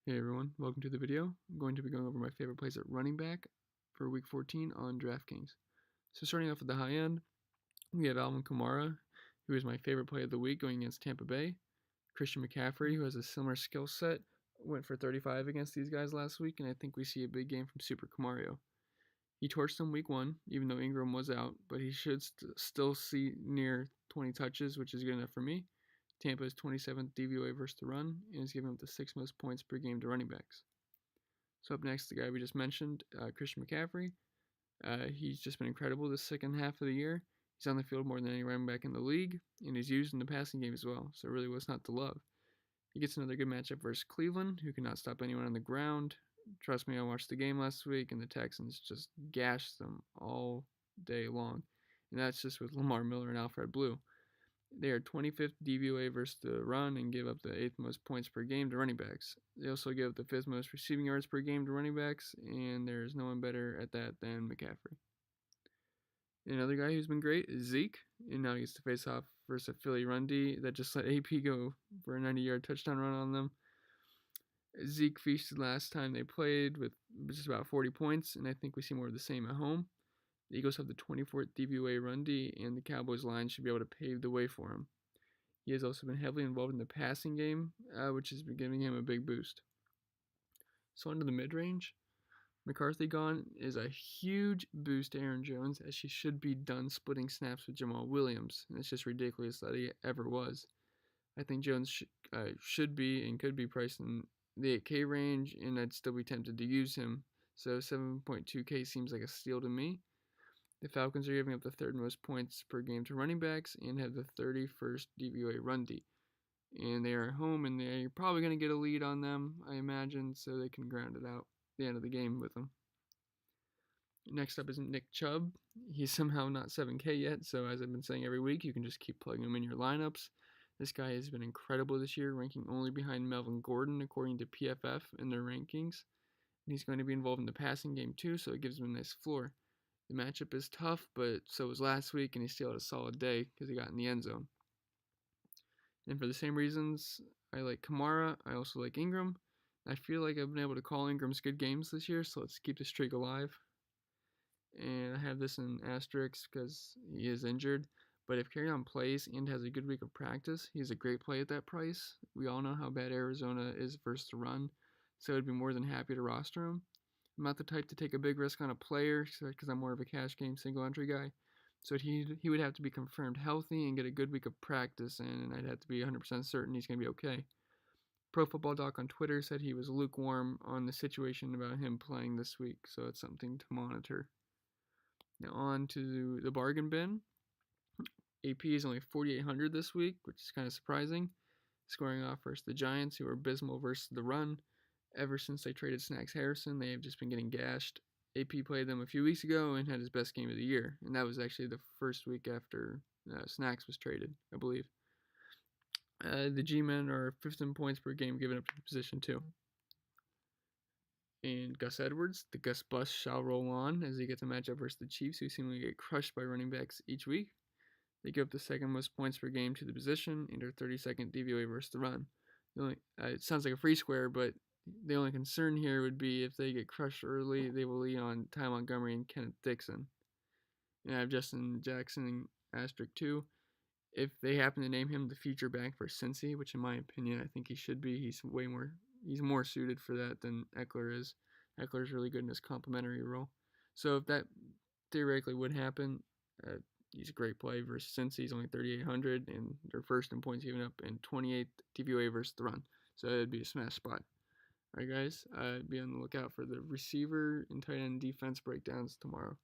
Hey everyone, welcome to the video. I'm going to be going over my favorite plays at running back for week 14 on Draftkings. So starting off at the high end, we have Alvin Kamara, who is my favorite play of the week going against Tampa Bay. Christian McCaffrey, who has a similar skill set, went for 35 against these guys last week, and I think we see a big game from Super Kamario. He torched them week 1, even though Ingram was out, but he should still see near 20 touches, which is good enough for me. Tampa is 27th DVOA versus the run, and is giving up the 6th most points per game to running backs. So up next, the guy we just mentioned, Christian McCaffrey. He's just been incredible this second half of the year. He's on the field more than any running back in the league, and he's used in the passing game as well, so really what's not to love. He gets another good matchup versus Cleveland, who cannot stop anyone on the ground. Trust me, I watched the game last week, and the Texans just gashed them all day long. And that's just with Lamar Miller and Alfred Blue. They are 25th DVOA versus the run and give up the 8th most points per game to running backs. They also give up the 5th most receiving yards per game to running backs, and there's no one better at that than McCaffrey. Another guy who's been great is Zeke, and now he gets to face off versus a Philly run D that just let AP go for a 90-yard touchdown run on them. Zeke feasted last time they played with just about 40 points, and I think we see more of the same at home. The Eagles have the 24th DVOA run D, and the Cowboys line should be able to pave the way for him. He has also been heavily involved in the passing game, which has been giving him a big boost. So under the mid-range, McCarthy gone is a huge boost to Aaron Jones, as she should be done splitting snaps with Jamal Williams, and it's just ridiculous that he ever was. I think Jones should be and could be priced in the 8K range, and I'd still be tempted to use him. So 7.2K seems like a steal to me. The Falcons are giving up the 3rd most points per game to running backs and have the 31st DVOA run D. And they are at home, and they're probably going to get a lead on them, I imagine, so they can ground it out at the end of the game with them. Next up is Nick Chubb. He's somehow not 7K yet, so as I've been saying every week, you can just keep plugging him in your lineups. This guy has been incredible this year, ranking only behind Melvin Gordon according to PFF in their rankings. And he's going to be involved in the passing game too, so it gives him a nice floor. The matchup is tough, but so was last week, and he still had a solid day because he got in the end zone. And for the same reasons I like Kamara, I also like Ingram. I feel like I've been able to call Ingram's good games this year, so let's keep the streak alive. And I have this in asterisks because he is injured. But if Carryon plays and has a good week of practice, he's a great play at that price. We all know how bad Arizona is versus the run, so I'd be more than happy to roster him. I'm not the type to take a big risk on a player because I'm more of a cash game single entry guy. So he would have to be confirmed healthy and get a good week of practice in, and I'd have to be 100% certain he's going to be okay. Pro Football Doc on Twitter said he was lukewarm on the situation about him playing this week, so it's something to monitor. Now on to the bargain bin. AP is only 4,800 this week, which is kind of surprising. Scoring off versus the Giants, who are abysmal versus the run. Ever since they traded Snacks Harrison, they have just been getting gashed. AP played them a few weeks ago and had his best game of the year, and that was actually the first week after Snacks was traded, I believe. The G-men are 5th in points per game given up to the position too. And Gus Edwards, the Gus bus shall roll on as he gets a matchup versus the Chiefs, who seemingly get crushed by running backs each week. They give up the 2nd most points per game to the position and are 32nd DVOA versus the run. It sounds like a free square, but the only concern here would be if they get crushed early, they will lean on Ty Montgomery and Kenneth Dixon. And I have Justin Jackson in asterisk 2. If they happen to name him the feature back for Cincy, which in my opinion I think he should be, he's more suited for that than Eckler is. Eckler's really good in his complementary role. So if that theoretically would happen, he's a great play versus Cincy. He's only 3,800, and they're 1st in points given up and 28th DVOA versus the run. So it'd be a smash spot. All right, guys, be on the lookout for the receiver and tight end defense breakdowns tomorrow.